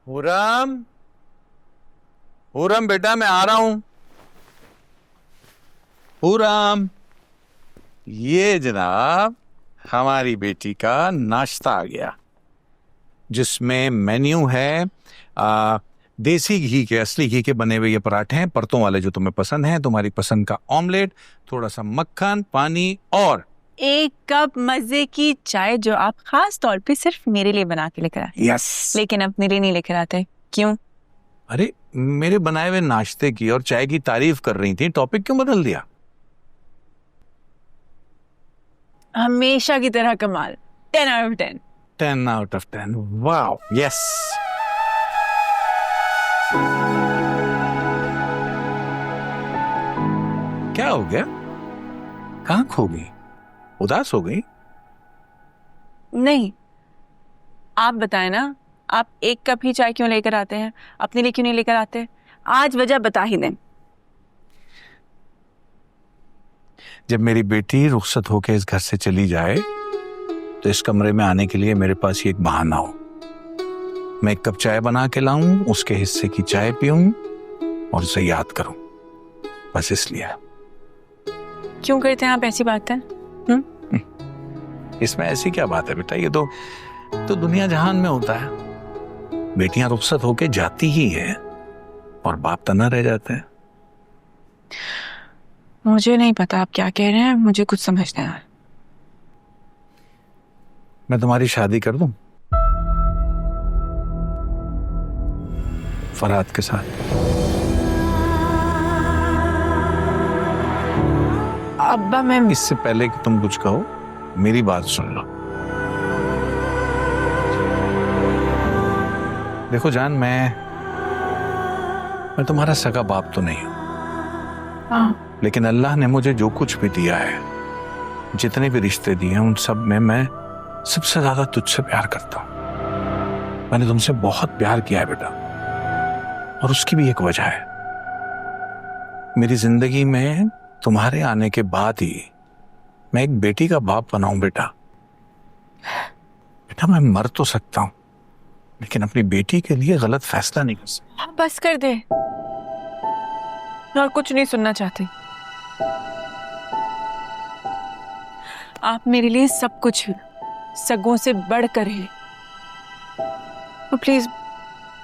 पूरम, पूरम बेटा मैं आ रहा हूं। पूरम, ये जनाब हमारी बेटी का नाश्ता आ गया, जिसमें मेन्यू है देसी घी के, असली घी के बने हुए ये पराठे हैं, परतों वाले जो तुम्हें पसंद हैं, तुम्हारी पसंद का ऑमलेट, थोड़ा सा मक्खन, पानी और एक कप मजे की चाय जो आप खास तौर पे सिर्फ मेरे लिए बना के लेकर आए। यस। लेकिन अपने लिए नहीं लेकर आते, क्यों? अरे मेरे बनाए हुए नाश्ते की और चाय की तारीफ कर रही थी, टॉपिक क्यों बदल दिया? हमेशा की तरह कमाल। 10 out of 10। 10 out of 10। Wow, yes. क्या हो गया? कहाँ खो गई? उदास हो गई? नहीं, आप बताएं ना, आप एक कप ही चाय क्यों लेकर आते हैं? अपने लिए क्यों नहीं लेकर आते? आज वजह बता ही दें। जब मेरी बेटी रुखसत होकर इस घर से चली जाए तो इस कमरे में आने के लिए मेरे पास ये एक बहाना हो। मैं एक कप चाय बना के लाऊं, उसके हिस्से की चाय पीऊं और उसे याद करूं, बस इसलिए। क्यों करते हैं आप ऐसी बातें? इसमें ऐसी क्या बात है बेटा? ये तो दुनिया जहान में होता है। बेटियां रुखसत होके जाती ही है और बाप तना रह जाते हैं। मुझे नहीं पता आप क्या कह रहे हैं, मुझे कुछ समझ नहीं आ रहा। मैं तुम्हारी शादी कर दूं फरहाद के साथ? अब्बा मैं इससे पहले कि तुम कुछ कहो मेरी बात सुन लो। देखो जान, मैं तुम्हारा सगा बाप तो नहीं हूं, लेकिन अल्लाह ने मुझे जो कुछ भी दिया है, जितने भी रिश्ते दिए हैं, उन सब में मैं सबसे ज्यादा तुझसे प्यार करता हूं। मैंने तुमसे बहुत प्यार किया है बेटा, और उसकी भी एक वजह है। मेरी जिंदगी में तुम्हारे आने के बाद ही मैं एक बेटी का बाप बनाऊं बेटा। बेटा मैं मर तो सकता हूं, लेकिन अपनी बेटी के लिए गलत फैसला नहीं कर सकता। बस कर दे, और कुछ नहीं सुनना चाहती। आप मेरे लिए सब कुछ हैं, सगों से बढ़कर है। तो प्लीज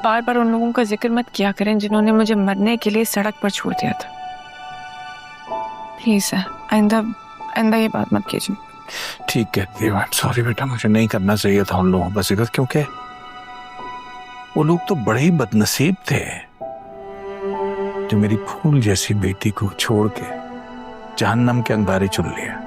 बार बार उन लोगों का जिक्र मत किया करें जिन्होंने मुझे मरने के लिए सड़क पर छोड़ दिया था। प्लीज आइंदा ये बात मत कीजिए। ठीक कहती है, सॉरी बेटा, मुझे नहीं करना चाहिए था उन लोगों का जिक्र, क्योंकि वो लोग तो बड़े ही बदनसीब थे जो मेरी फूल जैसी बेटी को छोड़ के जहन्नम के अंगारे चुन लिया।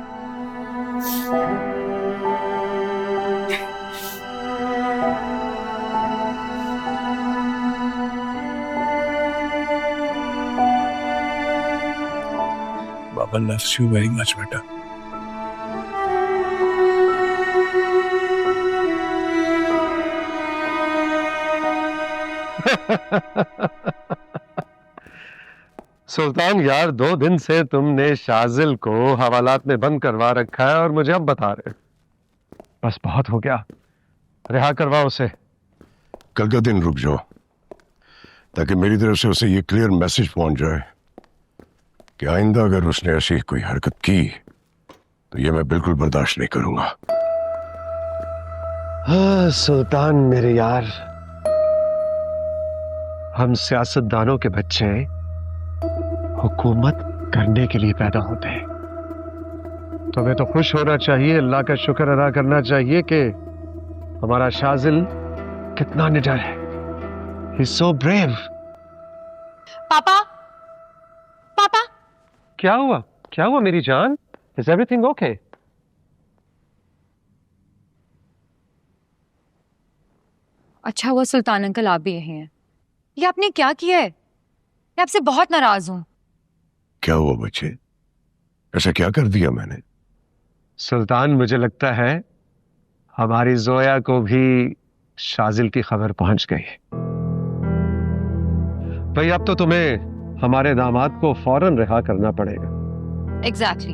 बाबा loves you very much बेटा। सुल्तान यार, 2 दिन से तुमने शाजिल को हवालात में बंद करवा रखा है और मुझे अब बता रहे हो। बस बहुत हो गया, रिहा करवाओ उसे। कल का दिन रुक जाओ, ताकि मेरी तरफ से उसे ये क्लियर मैसेज पहुंच जाए कि आइंदा अगर उसने ऐसी कोई हरकत की तो ये मैं बिल्कुल बर्दाश्त नहीं करूंगा। हाँ सुल्तान मेरे यार, हम सियासतदानों के बच्चे हुकूमत करने के लिए पैदा होते हैं। तुम्हें तो खुश होना चाहिए, अल्लाह का शुक्र अदा करना चाहिए कि हमारा शाजिल कितना निडर है। He's so brave। पापा, पापा, क्या हुआ? क्या हुआ मेरी जान? Is everything okay? अच्छा हुआ सुल्तान अंकल आप भी यही हैं। ये आपने क्या किया है? मैं आपसे बहुत नाराज हूं। क्या हुआ बच्चे? ऐसा क्या कर दिया मैंने? सुल्तान मुझे लगता है हमारी जोया को भी शाजिल की खबर पहुंच गई है। भाई अब तो तुम्हें हमारे दामाद को फौरन रिहा करना पड़ेगा। एग्जैक्टली।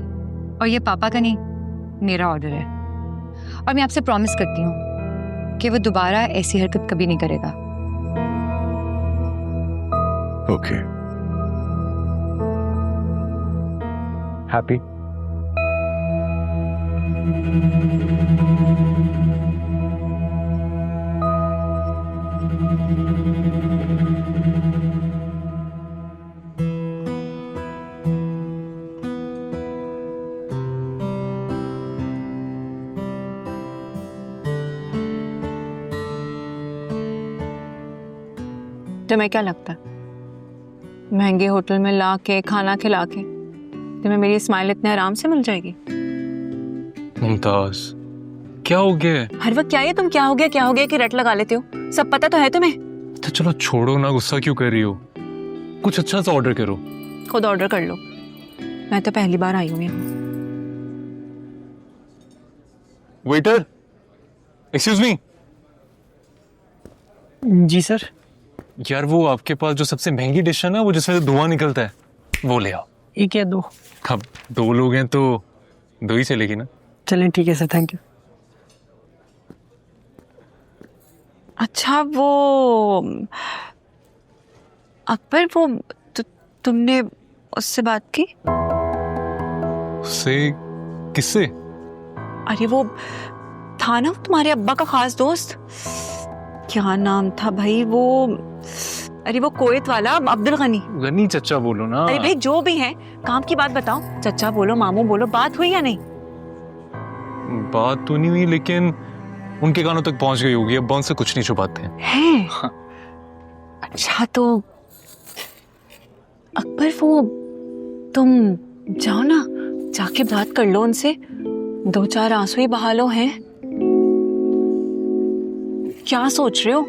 और ये पापा का नहीं, मेरा ऑर्डर है। और मैं आपसे प्रॉमिस करती हूँ कि वो दोबारा ऐसी हरकत कभी नहीं करेगा। Okay happy? तुम्हें क्या लगता है महंगे होटल में ला के खाना खिला के तुम्हें मेरी स्माइल इतने आराम से मिल जाएगी? मुमताज, क्या हो गया है? हर वक्त क्या है तुम क्या हो गया कि रट लगा लेते हो? सब पता तो है तुम्हें। तो चलो छोड़ो ना, गुस्सा क्यों कर रही हो? कुछ अच्छा सा ऑर्डर करो। खुद ऑर्डर कर लो, मैं तो पहली बार आई हूँ यहाँ। Waiter, excuse me. जी सर। यार वो आपके पास जो सबसे महंगी डिश है ना, वो जिसमें धुआं निकलता है, वो ले आओ। एक या दो? अब 2 लोग हैं तो 2 ही चलेगी ना। चलें ठीक है सर, थैंक यू। अच्छा वो अकबर, वो तुमने उससे बात की? उससे? किससे? अरे वो था ना तुम्हारे अब्बा का खास दोस्त, क्या नाम था भाई वो? अरे वो कुवैत वाला अब्दुल गनी। गनी चचा बोलो ना। अरे भाई जो भी है, काम की बात बताओ। चचा बोलो, मामू बोलो, बात हुई या नहीं? बात तो नहीं हुई, लेकिन उनके कानों तक पहुंच गई होगी। अब्बा उनसे कुछ नहीं छुपाते हैं। हैं? अच्छा तो अकबर वो तुम जाओ ना, जाके बात कर लो उनसे, 2-4 आंसू ही बहा लो। हैं क्या सोच रहे हो?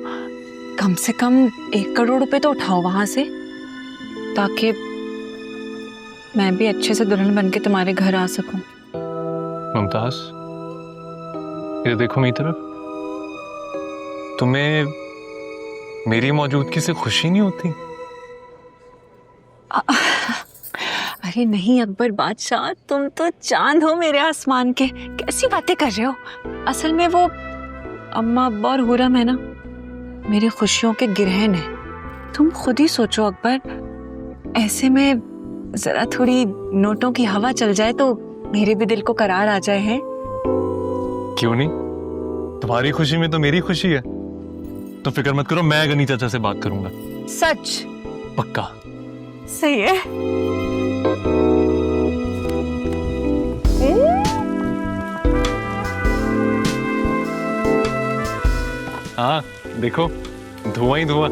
कम से कम 1 करोड़ रुपए तो उठाओ वहां से, ताकि मैं भी अच्छे से दुल्हन बन के तुम्हारे घर आ सकूं। मुमताज, ये देखो मेरी तरफ। तुम्हें मेरी मौजूदगी से खुशी नहीं होती? अरे नहीं अकबर बादशाह, तुम तो चांद हो मेरे आसमान के, कैसी बातें कर रहे हो? असल में वो अम्मा अब्बा और हुरम है ना, मेरी खुशियों के गिरहन है। तुम खुद ही सोचो अकबर, ऐसे में जरा थोड़ी नोटों की हवा चल जाए तो मेरे भी दिल को करार आ जाए। है क्यों नहीं? तुम्हारी खुशी में तो मेरी खुशी है। तो फिक्र मत करो, मैं गनी चाचा से बात करूंगा। सच? पक्का। सही है। हाँ देखो, धुआं ही धुआं।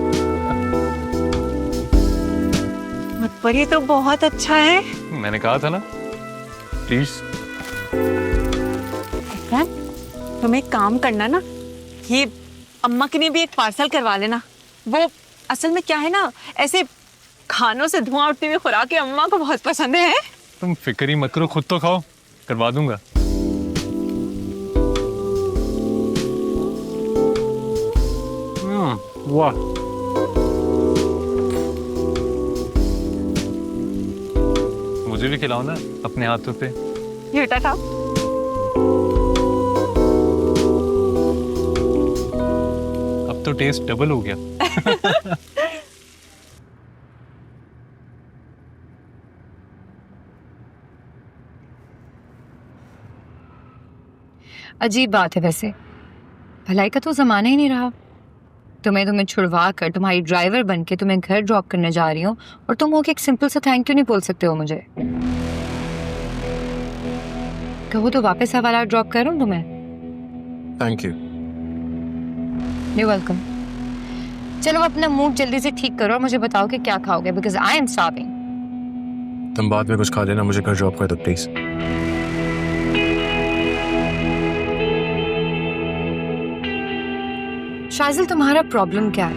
पर ये तो बहुत अच्छा है। मैंने कहा था ना। प्लीज। तुम एक काम करना ना, ये अम्मा के लिए भी एक पार्सल करवा लेना। वो असल में क्या है ना, ऐसे खानों से धुआं उठती हुई खुराकें अम्मा को बहुत पसंद है। तुम फिक्र ही मत करो, खुद तो खाओ, करवा दूंगा। वाह, मुझे भी खिलाओ ना अपने हाथों पे। ये बेटा खाओ। अब तो टेस्ट डबल हो गया। अजीब बात है वैसे, भलाई का तो जमाना ही नहीं रहा। तुम्हें छुड़वा कर तुम्हारी ड्राइवर बन के तुम्हें घर ड्रॉप करने जा रही हूँ, और तुम हो कि एक सिंपल सा थैंक यू नहीं बोल सकते हो मुझे? कहो तो वापस हवाला ड्रॉप करूँ तुम्हें? Thank you. You welcome. चलो अपना मूड जल्दी से ठीक करो और मुझे बताओ कि क्या खाओगे, बिकॉज आई एम स्टार्विंग। तुम बाद में कुछ खा लेना, मुझे घर ड्रॉप कर दो प्लीज। शाजिल, तुम्हारा प्रॉब्लम क्या है?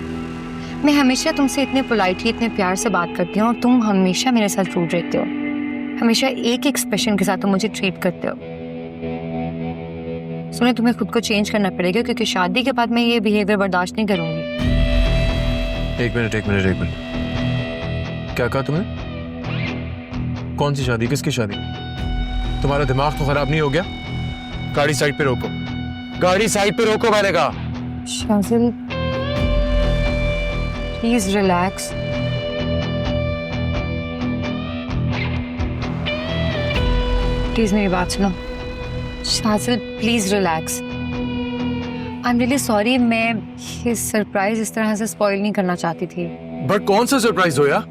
मैं हमेशा तुमसे इतने पोलाइटली, इतने प्यार से बात करती हूँ और तुम हमेशा मेरे साथ रूड रहते हो। हमेशा एक एक्सप्रेशन के साथ तुम मुझे ट्रीट करते हो। सुने, तुम्हें खुद को चेंज करना पड़ेगा, क्योंकि शादी के बाद मैं ये बिहेवियर बर्दाश्त नहीं करूंगी। एक मिनट। क्या कहा तुमने? कौन सी शादी? किसकी शादी? तुम्हारा दिमाग तो खराब नहीं हो गया? गाड़ी साइड पे रोको, गाड़ी साइड पे रोको, मैंने कहा। Shajil please relax. प्लीज मेरी बात सुनो। Shajil please relax. I am really sorry, मैं ये सरप्राइज इस तरह से स्पॉइल नहीं करना चाहती थी। बट कौन सा सरप्राइज हो यार?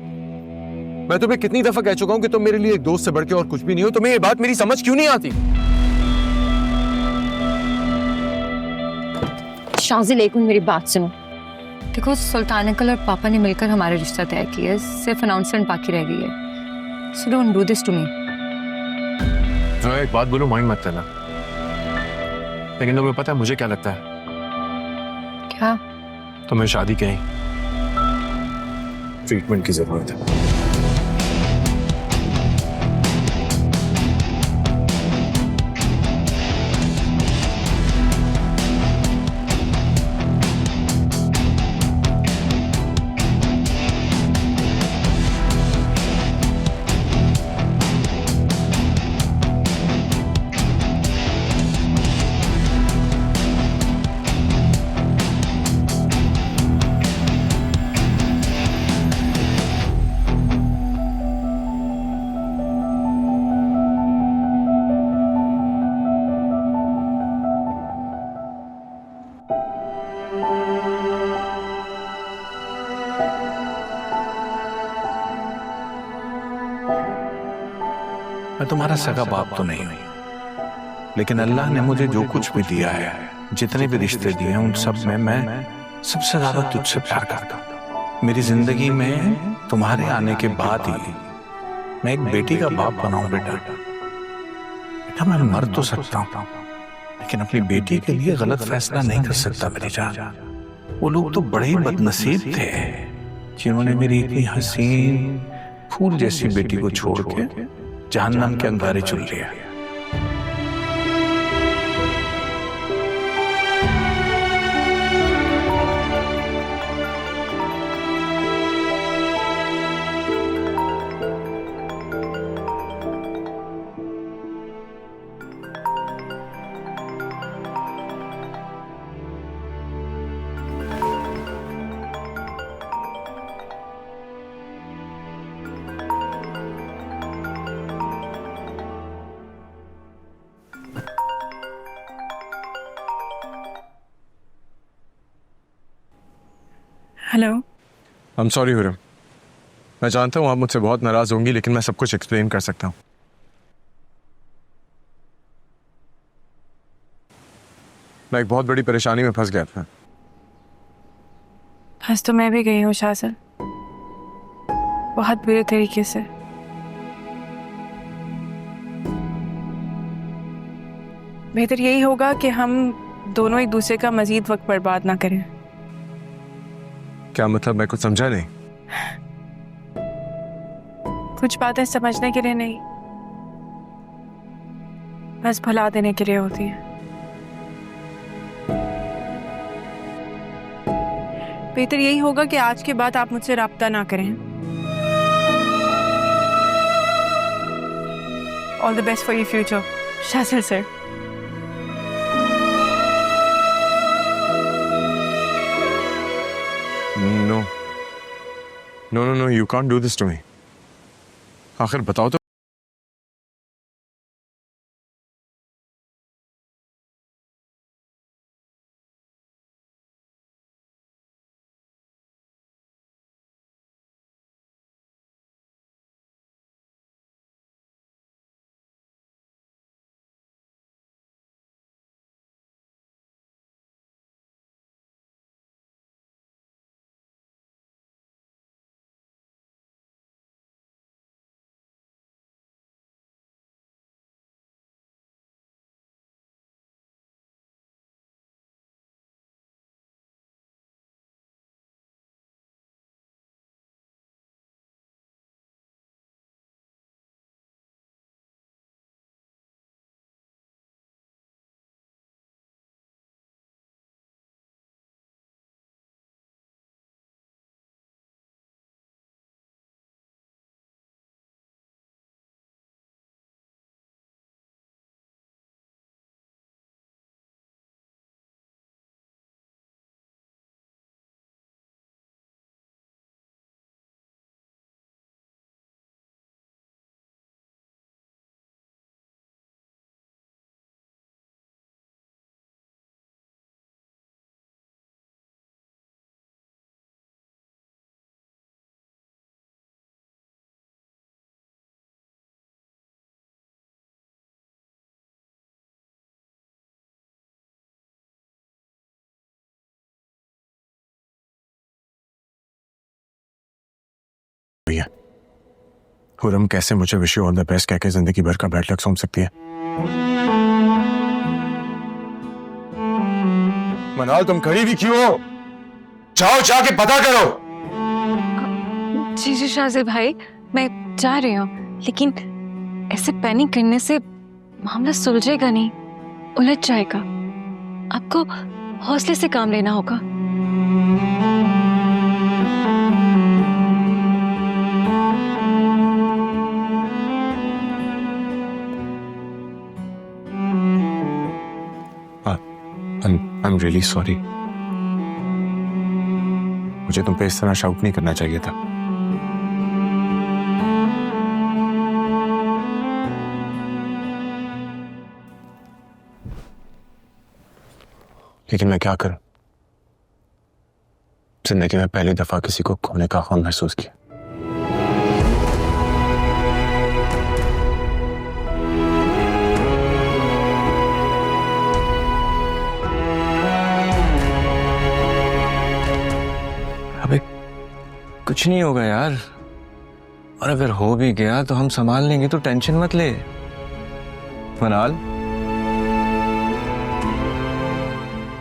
मैं तुम्हें कितनी दफा कह चुका हूं कि तुम मेरे लिए एक दोस्त से बढ़ के और कुछ भी नहीं हो। तुम्हें ये बात मेरी समझ क्यों नहीं आती? शाजिल एक मिनट मेरी बात सुनो। देखो, सुल्तान अंकल और पापा ने मिलकर हमारा रिश्ता तय किया है, सिर्फ अनाउंसमेंट बाकी रह गई है। So don't do this to me. मैं एक बात बोलूं, माइंड मत करना, लेकिन तुम्हें पता है मुझे क्या लगता है? क्या? तुम्हें शादी के ट्रीटमेंट की जरूरत है। मैं तुम्हारा सगा बाप तो नहीं हूं, लेकिन अल्लाह ने मुझे जो कुछ भी दिया है, जितने भी रिश्ते दिए हैं, उन सब में मैं सबसे ज्यादा तुझसे प्यार करता हूं। मेरी जिंदगी में तुम्हारे आने के बाद ही मैं एक बेटी का बाप बनाऊं। बेटा बेटा मैं मर तो सकता हूं, लेकिन अपनी बेटी के लिए गलत फैसला नहीं कर सकता मेरी जान। वो लोग तो बड़े ही बदनसीब थे जिन्होंने मेरी इतनी हसीन फूल जैसी बेटी को छोड़ के जहन्नम के अंगारे चुन लिया। हेलो। आई एम सॉरी हुरम, मैं जानता हूँ आप मुझसे बहुत नाराज होंगी, लेकिन मैं सब कुछ एक्सप्लेन कर सकता हूँ। मैं एक बहुत बड़ी परेशानी में फंस गया था। फंस तो मैं भी गई हूँ शाजिल, बहुत बुरे तरीके से। बेहतर यही होगा कि हम दोनों एक दूसरे का मजीद वक्त बर्बाद ना करें। क्या मतलब? मैं कुछ समझा नहीं। कुछ बातें समझने के लिए नहीं, बस भुला देने के लिए होती है। बेहतर यही होगा कि आज के बाद आप मुझसे राब्ता ना करें। All the best for your future Shajil sir. No no no no, you can't do this to me. आखिर बताओ तो खुरम कैसे मुझे wish you all the best कह के जिंदगी भर का बैड लक सौंप सकती है? मनाल, तुम खड़ी भी क्यों हो? जाओ जाके पता करो। जी जी शाजिल भाई, मैं जा रही हूँ, लेकिन ऐसे पैनिक करने से मामला सुलझेगा नहीं, उलझ जाएगा। आपको हौसले से काम लेना होगा। I'm really sorry. मुझे तुम पे इस तरह शाउट नहीं करना चाहिए था। लेकिन मैं क्या करूं? जिंदगी में पहली दफा किसी को खोने का गम महसूस किया। अबे कुछ नहीं होगा यार, और अगर हो भी गया तो हम संभाल लेंगे, तो टेंशन मत ले। मनाल,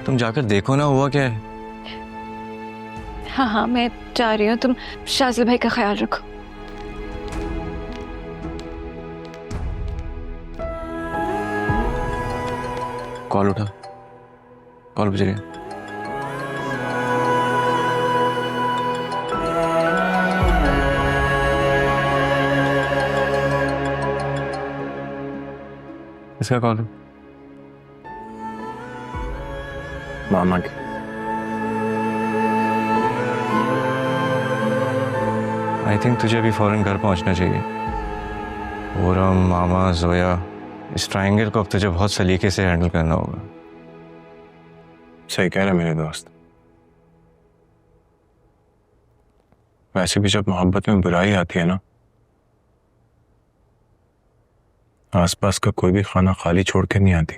तुम जाकर देखो ना हुआ क्या है। हाँ हाँ, मैं जा रही हूँ, तुम शाजिल भाई का ख्याल रखो। कॉल उठा, कॉल बज रही है। इसका कॉल मामा की। आई थिंक तुझे भी फौरन घर पहुंचना चाहिए। पूरम, मामा, जोया, इस ट्रायंगल को अब तुझे बहुत सलीके से हैंडल करना होगा। सही कह रहे मेरे दोस्त। वैसे भी जब मोहब्बत में बुराई आती है ना, आसपास का कोई भी खाना खाली छोड़ के नहीं आती।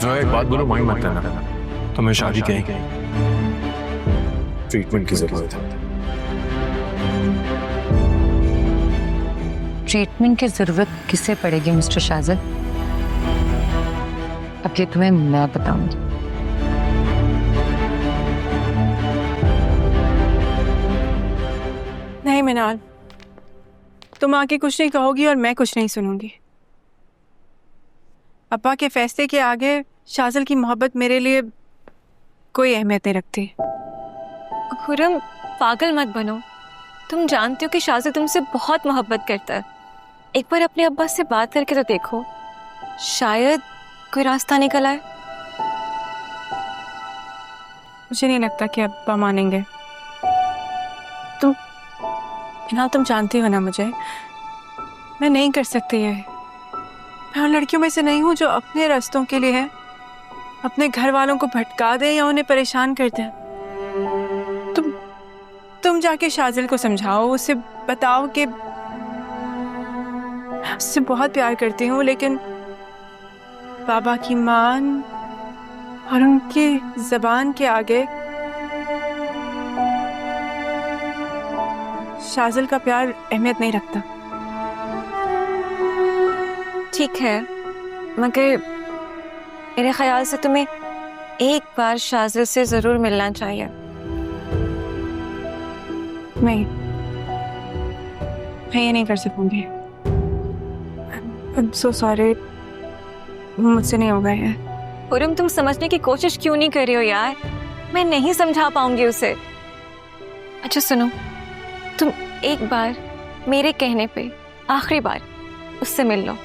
जो एक बात बोलो, माइंड मत करना। तुम्हें शादी की ट्रीटमेंट की जरूरत है। ट्रीटमेंट की जरूरत किसे पड़ेगी मिस्टर शाजिल? अब ये तुम्हें मैं बताऊंगी। नहीं मिनाल, तुम आके कुछ नहीं कहोगी और मैं कुछ नहीं सुनूंगी। अब्बा के फैसले के आगे शाजिल की मोहब्बत मेरे लिए कोई अहमियत नहीं रखती। खुरम, पागल मत बनो। तुम जानते हो कि शाजिल तुमसे बहुत मोहब्बत करता है। एक बार अपने अब्बा से बात करके तो देखो, शायद कोई रास्ता निकल आए। मुझे नहीं लगता कि अब्बा मानेंगे। तुम जानती हो ना मुझे, मैं नहीं कर सकती ये। मैं उन लड़कियों में से नहीं हूँ जो अपने रास्तों के लिए है अपने घर वालों को भटका दे या उन्हें परेशान कर दे। तुम जाके शाजिल को समझाओ, उसे बताओ कि मैं उससे बहुत प्यार करती हूँ, लेकिन बाबा की मान और उनकी जबान के आगे शाजिल का प्यार अहमियत नहीं रखता। ठीक है, मगर मेरे ख्याल से तुम्हें एक बार शाजिल से जरूर मिलना चाहिए। मैं ये नहीं कर सकूंगी। I'm so sorry. मुझसे नहीं होगा ये। पुरम, तुम समझने की कोशिश क्यों नहीं कर रही हो यार? मैं नहीं समझा पाऊंगी उसे। अच्छा सुनो, तुम एक बार मेरे कहने पे आखिरी बार उससे मिल लो।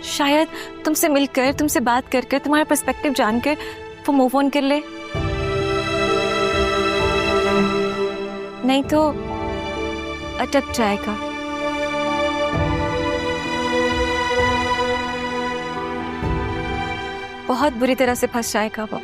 शायद तुमसे मिलकर, तुमसे बात कर कर, तुम्हारा पर्सपेक्टिव जानकर वो मूव ऑन कर ले। नहीं तो अटक जाएगा। बहुत बुरी तरह से फंस जाएगा वो।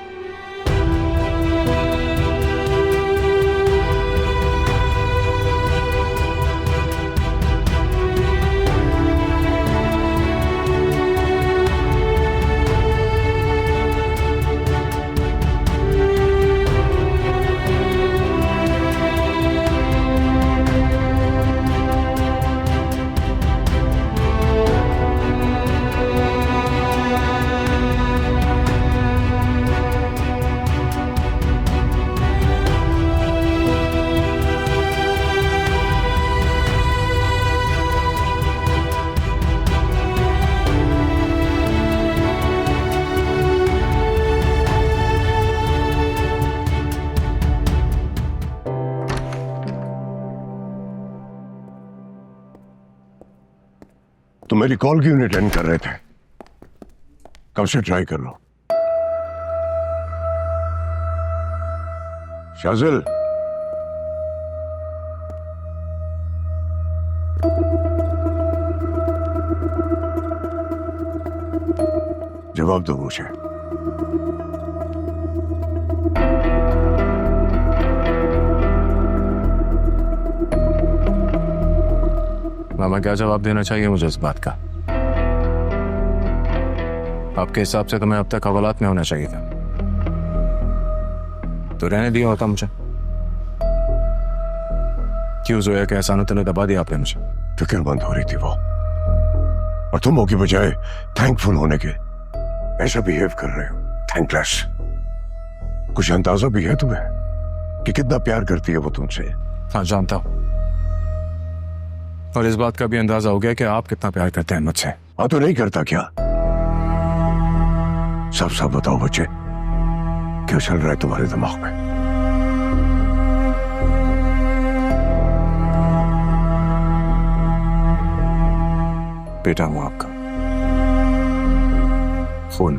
तो मेरी कॉल क्यों नहीं अटेंड कर रहे थे? कब से ट्राई कर लो। शाजिल, जवाब दो मुझे। मामा, क्या जवाब देना चाहिए मुझे इस बात का? आपके हिसाब से तो मैं अब तक हवालात में होना चाहिए था, तो रहने दिया होता मुझे। क्यों जोया के एहसानों तले दबा दिया आपने मुझे? फिक्रमंद हो रही थी वो, और तुम हो की बजाय थैंकफुल होने के ऐसा बिहेव कर रहे हो। थैंकलेस। कुछ अंदाजा भी है तुम्हें कि कितना प्यार करती है वो तुमसे? हाँ, जानता हूं, और इस बात का भी अंदाजा हो गया कि आप कितना प्यार करते हैं मुझसे। हाँ, तो नहीं करता क्या? सब सब बताओ बच्चे, क्या चल रहा है तुम्हारे दिमाग में? बेटा हूं आपका, खून।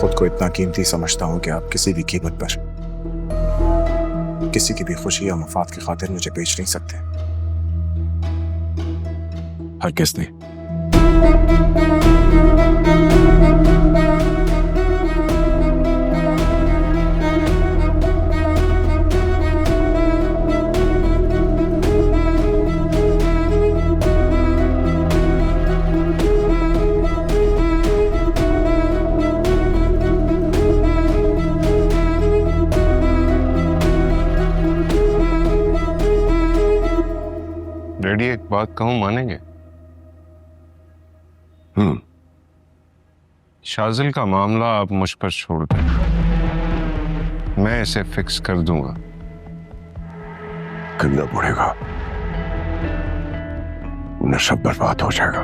खुद को इतना कीमती समझता हूं कि आप किसी भी कीमत पर किसी की भी खुशी या मफाद की खातिर मुझे बेच नहीं सकते। हर किसने। डैडी, एक बात कहूं, मानेंगे? शाजिल का मामला आप मुझ पर छोड़ दें, मैं इसे फिक्स कर दूंगा। करना पड़ेगा, न सब बर्बाद हो जाएगा।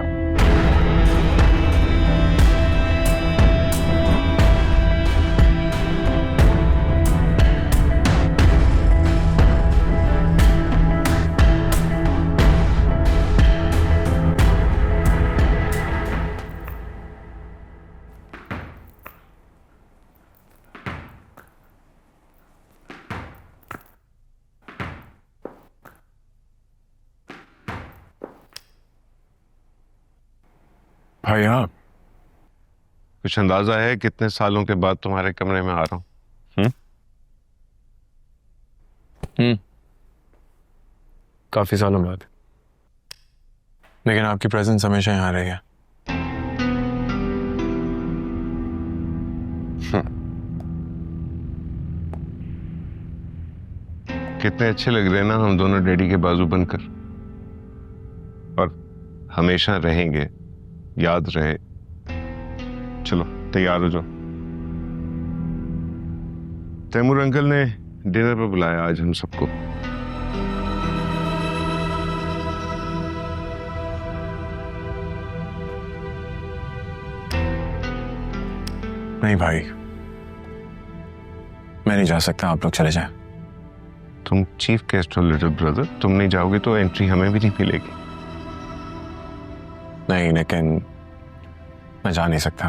भाई, आप कुछ अंदाजा है कितने सालों के बाद तुम्हारे कमरे में आ रहा हूं? काफी सालों बाद, लेकिन आपकी प्रेजेंस हमेशा यहाँ रहेगा। कितने अच्छे लग रहे हैं ना हम दोनों डैडी के बाजू बनकर, और हमेशा रहेंगे, याद रहे। चलो तैयार हो जाओ। तैमूर अंकल ने डिनर पर बुलाया आज हम सबको। नहीं भाई, मैं नहीं जा सकता, आप लोग चले जाएं। तुम चीफ गेस्ट हो लिटिल ब्रदर, तुम नहीं जाओगे तो एंट्री हमें भी नहीं मिलेगी। नहीं, लेकिन मैं जा नहीं सकता।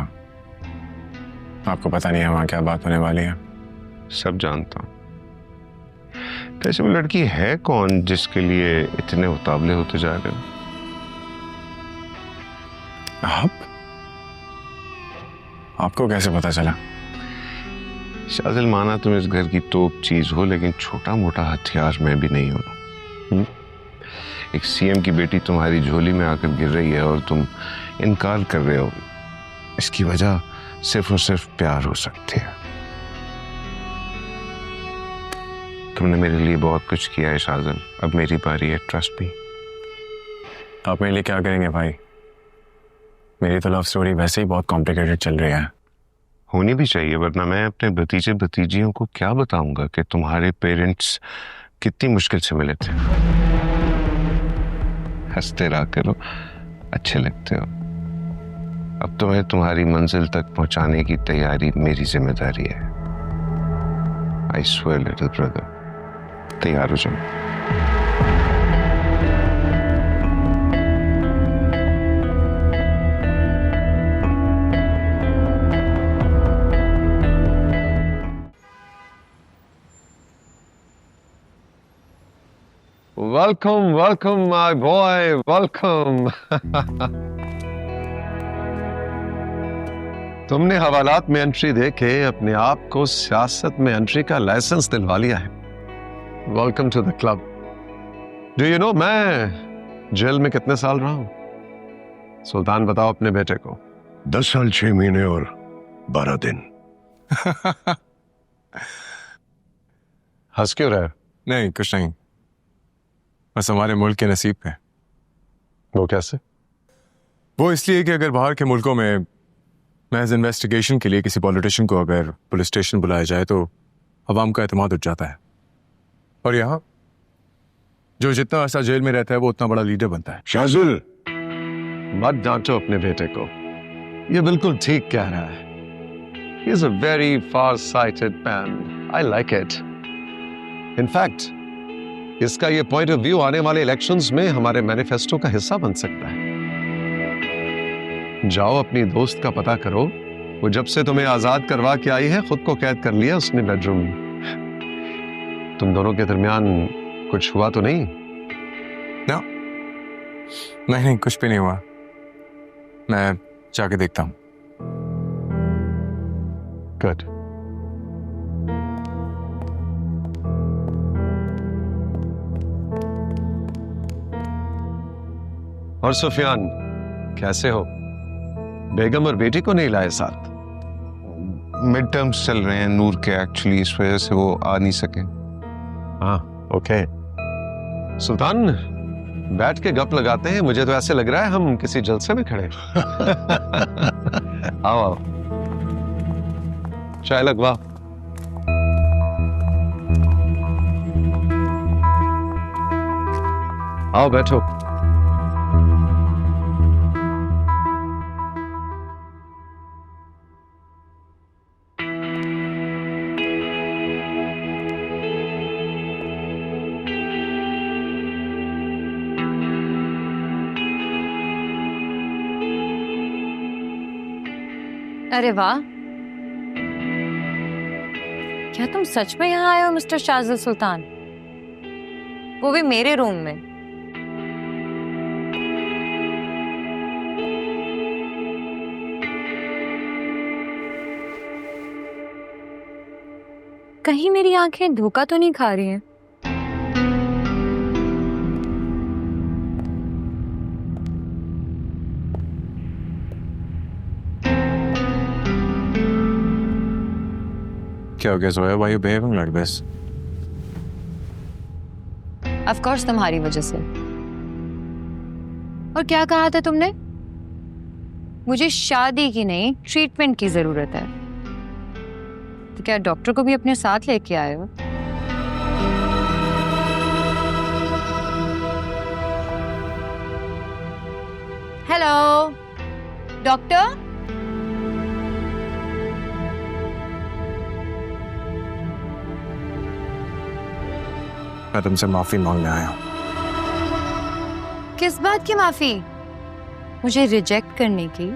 आपको पता नहीं है वहां क्या बात होने वाली है। सब जानता हूं। कैसे वो लड़की है कौन जिसके लिए इतने उतावले होते जा रहे हो? आपको कैसे पता चला? शाजिल, माना तुम इस घर की तोप चीज हो, लेकिन छोटा मोटा हथियार मैं भी नहीं हूं। एक सीएम की बेटी तुम्हारी झोली में आकर गिर रही है और तुम इनकार कर रहे हो। इसकी वजह सिर्फ और सिर्फ प्यार हो सकती है। तुमने मेरे लिए बहुत कुछ किया है शाजिल, अब मेरी बारी है, ट्रस्ट मी। आप मेरे लिए क्या करेंगे भाई? मेरी तो लव स्टोरी वैसे ही बहुत कॉम्प्लिकेटेड चल रही है। होनी भी चाहिए, वरना मैं अपने भतीजे भतीजियों को क्या बताऊंगा कि तुम्हारे पेरेंट्स कितनी मुश्किल से मिले थे। हंसते रहा करो, अच्छे लगते हो। अब तुम्हें तुम्हारी मंजिल तक पहुंचाने की तैयारी मेरी जिम्मेदारी है। आई स्वेयर लिटिल ब्रदर, तैयार हो जाओ। Welcome welcome my boy, welcome. तुमने हवालात में एंट्री देके अपने आप को सियासत में एंट्री का लाइसेंस दिलवा लिया है। Welcome to the club. Do you know मैं जेल में कितने साल रहा हूं? सुल्तान, बताओ अपने बेटे को। 10 साल 6 महीने और 12 दिन। हंस क्यों रहे? नहीं, कुछ नहीं, बस हमारे मुल्क के नसीब पे। वो कैसे? वो इसलिए कि अगर बाहर के मुल्कों में महज इन्वेस्टिगेशन के लिए किसी पॉलिटिशियन को अगर पुलिस स्टेशन बुलाया जाए तो अवाम का एतमाद उठ जाता है, और यहाँ जो जितना अरसा जेल में रहता है वो उतना बड़ा लीडर बनता है। शाजिल, मत डांटो अपने बेटे को, ये बिल्कुल ठीक कह रहा है। He is a very far-sighted man. I like it. In fact, इसका ये पॉइंट ऑफ व्यू आने वाले इलेक्शंस में हमारे मैनिफेस्टो का हिस्सा बन सकता है। जाओ अपनी दोस्त का पता करो, वो जब से तुम्हें आजाद करवा के आई है खुद को कैद कर लिया उसने बेडरूम में। तुम दोनों के दरमियान कुछ हुआ तो नहीं? नहीं, कुछ भी नहीं हुआ। मैं जाके देखता हूँ। गुड। और सुफियान, कैसे हो? बेगम और बेटी को नहीं लाए साथ? मिड टर्म्स चल रहे हैं नूर के, एक्चुअली इस वजह से वो आ नहीं सके। हाँ, ओके। सुल्तान, बैठ के गप लगाते हैं, मुझे तो ऐसे लग रहा है हम किसी जलसे में खड़े। आओ आओ, चाय लगवा। आओ बैठो। अरे वाह, क्या तुम सच में यहाँ आए हो मिस्टर शाजिल सुल्तान? वो भी मेरे रूम में। कहीं मेरी आंखें धोखा तो नहीं खा रही हैं? क्या हो गया Zoya? Why you behaving like this? Of course तुम्हारी वजह से। और क्या कहा था तुमने? मुझे शादी की नहीं, ट्रीटमेंट की जरूरत है। तो क्या डॉक्टर को भी अपने साथ लेके आए हो? Hello doctor. मैं तुमसे माफी मांगने आया हूँ। किस बात की माफी? मुझे रिजेक्ट करने की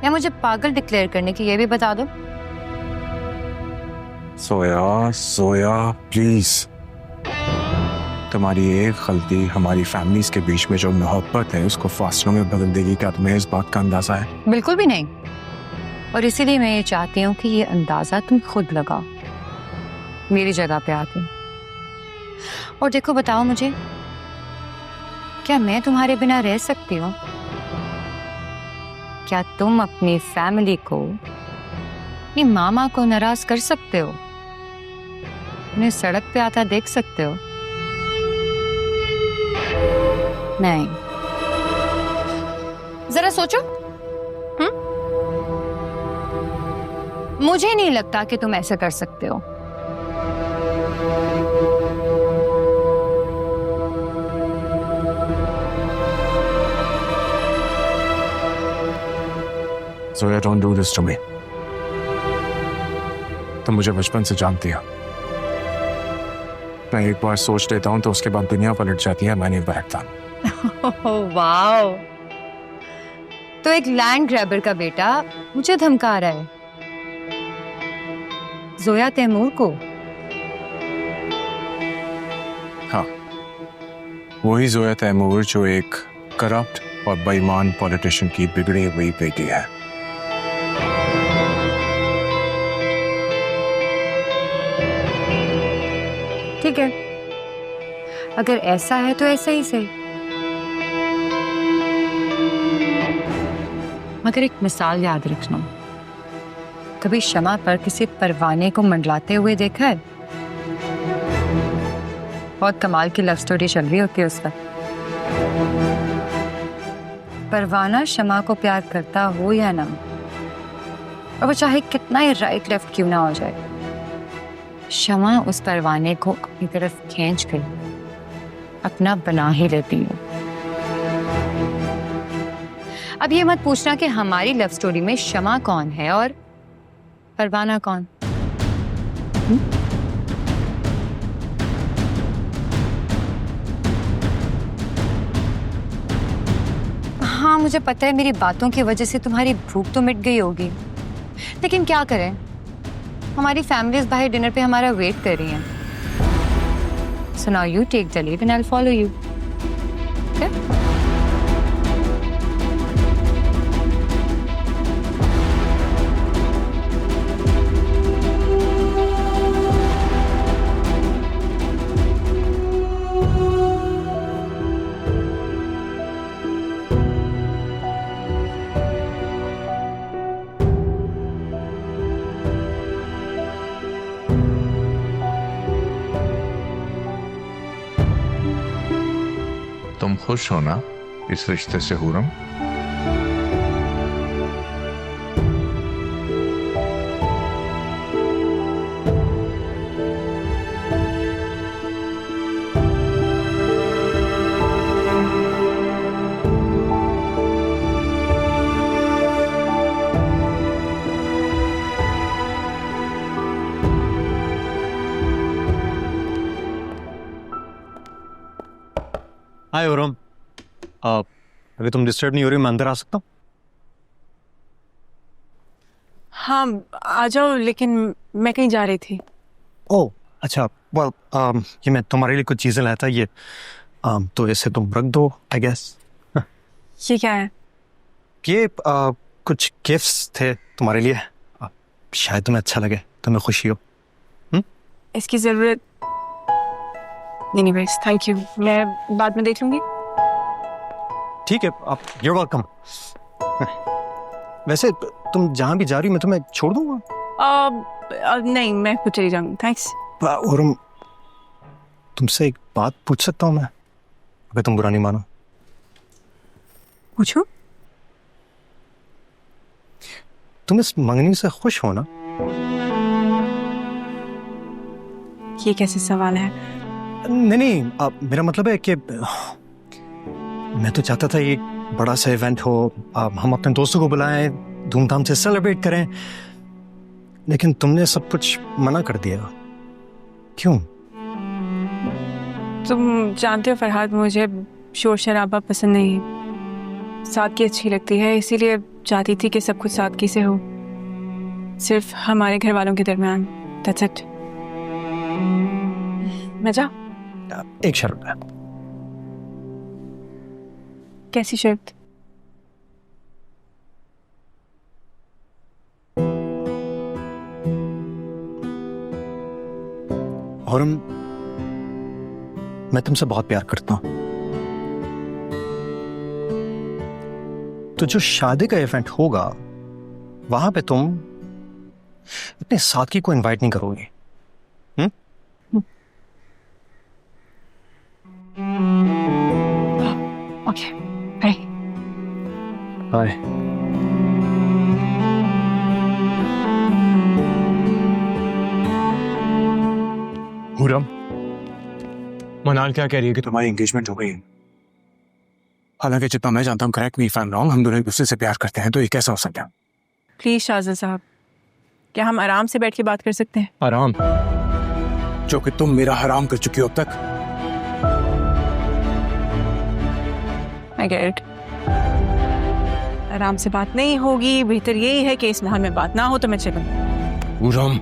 या मुझे पागल डिक्लेयर करने की, ये भी बता दो। सोया प्लीज, तुम्हारी एक गलती हमारी फैमिलीज के बीच में जो मोहब्बत है उसको फासलों में बदल देगी। क्या तुम्हें इस बात का अंदाजा है? बिल्कुल भी नहीं। और इसीलिए मैं ये चाहती हूँ कि ये अंदाजा तुम खुद लगाओ, मेरी जगह पे आके। और देखो, बताओ मुझे, क्या मैं तुम्हारे बिना रह सकती हूँ? क्या तुम अपनी फैमिली को, अपनी मामा को नाराज कर सकते हो? उन्हें सड़क पे आता देख सकते हो? नहीं। जरा सोचो। मुझे नहीं लगता कि तुम ऐसे कर सकते हो। Zoya, don't do this to me. तुम मुझे बचपन से जानती हो। मैं एक बार सोच लेता हूँ तो उसके बाद दुनिया पलट जाती है, मैं नहीं बैठता। वाओ, तो एक लैंड ग्रैबर का बेटा मुझे धमका रहा है, जोया तैमूर को। हाँ, वही जोया तैमूर जो एक करप्ट और बेईमान पॉलिटिशियन की बिगड़ी हुई बेटी है। ठीक है, अगर ऐसा है तो ऐसा ही सही। मगर एक मिसाल याद रखना, कभी शमा पर किसी परवाने को मंडलाते हुए देखा है? बहुत कमाल की लव स्टोरी चल रही होती है उस वक्त। परवाना शमा को प्यार करता हो या ना, और वो चाहे कितना ही राइट लेफ्ट क्यों ना हो जाए, शमा उस परवाने को अपनी तरफ खींच कर अपना बना ही लेती है। अब ये मत पूछना कि हमारी लव स्टोरी में शमा कौन है और परवाना कौन। हाँ, मुझे पता है मेरी बातों की वजह से तुम्हारी भूख तो मिट गई होगी, लेकिन क्या करें, हमारी फैमिलीज बाहर डिनर पे हमारा वेट कर रही हैं। So now you take the lead and I'll follow you. Okay? तुम खुश हो ना इस रिश्ते से हुरम? हाय हुरम, अगर तुम डिस्टर्ब नहीं हो रही मैं अंदर आ सकता हूँ? हाँ आ जाओ, लेकिन मैं कहीं जा रही थी। ओह अच्छा, वेल ये मैं तुम्हारे लिए कुछ चीज़ें लाया था, ये तो इसे तुम रख दो आई गेस। ये क्या है? ये कुछ गिफ्ट्स थे तुम्हारे लिए, शायद तुम्हें अच्छा लगे, तुम्हें खुशी हो। इसकी जरूरत नहीं, बस थैंक यू, मैं बाद में देख लूंगी। ठीक है, आप you're welcome। वैसे तुम जहाँ भी जा रही हो मैं तुम्हें छोड़ दूंगा। नहीं, मैं खुद चली जाऊंगी, थैंक्स। और तुमसे एक बात पूछ सकता हूँ मैं, अगर तुम बुरा नहीं मानो? पूछो। तुम इस मंगनी से खुश हो ना? ये कैसे सवाल है? नहीं, मेरा मतलब है कि मैं तो चाहता था ये बड़ा सा इवेंट हो, हम अपने दोस्तों को बुलाएं, धूमधाम से सेलिब्रेट करें, लेकिन तुमने सब कुछ मना कर दिया। क्यों? तुम जानते हो फरहाद, मुझे शोर शराबा पसंद नहीं, सादगी अच्छी लगती है, इसीलिए चाहती थी कि सब कुछ सादगी से हो, सिर्फ हमारे घर वालों के दरमियान। That's it. मैं जा। एक शर्त है। कैसी शर्त? और मैं तुमसे बहुत प्यार करता हूं, तो जो शादी का इवेंट होगा वहां पे तुम अपने साथी को इनवाइट नहीं करोगे। Okay, bye. बाय। हुरम, मनाल क्या कह रही है कि तुम्हारी एंगेजमेंट हो गई है? हालांकि जितना मैं जानता हूँ, correct me if I am wrong, हम दोनों एक दूसरे से प्यार करते हैं, तो ये कैसा हो सकता है? प्लीज शाहज़ाद साहब, क्या हम आराम से बैठ के बात कर सकते हैं? आराम? जो कि तुम मेरा हराम कर चुकी हो अब तक। I get it. आराम से बात नहीं होगी, बेहतर यही है कि इस माहौल में बात ना हो, तो मैं चलूं। हुरम,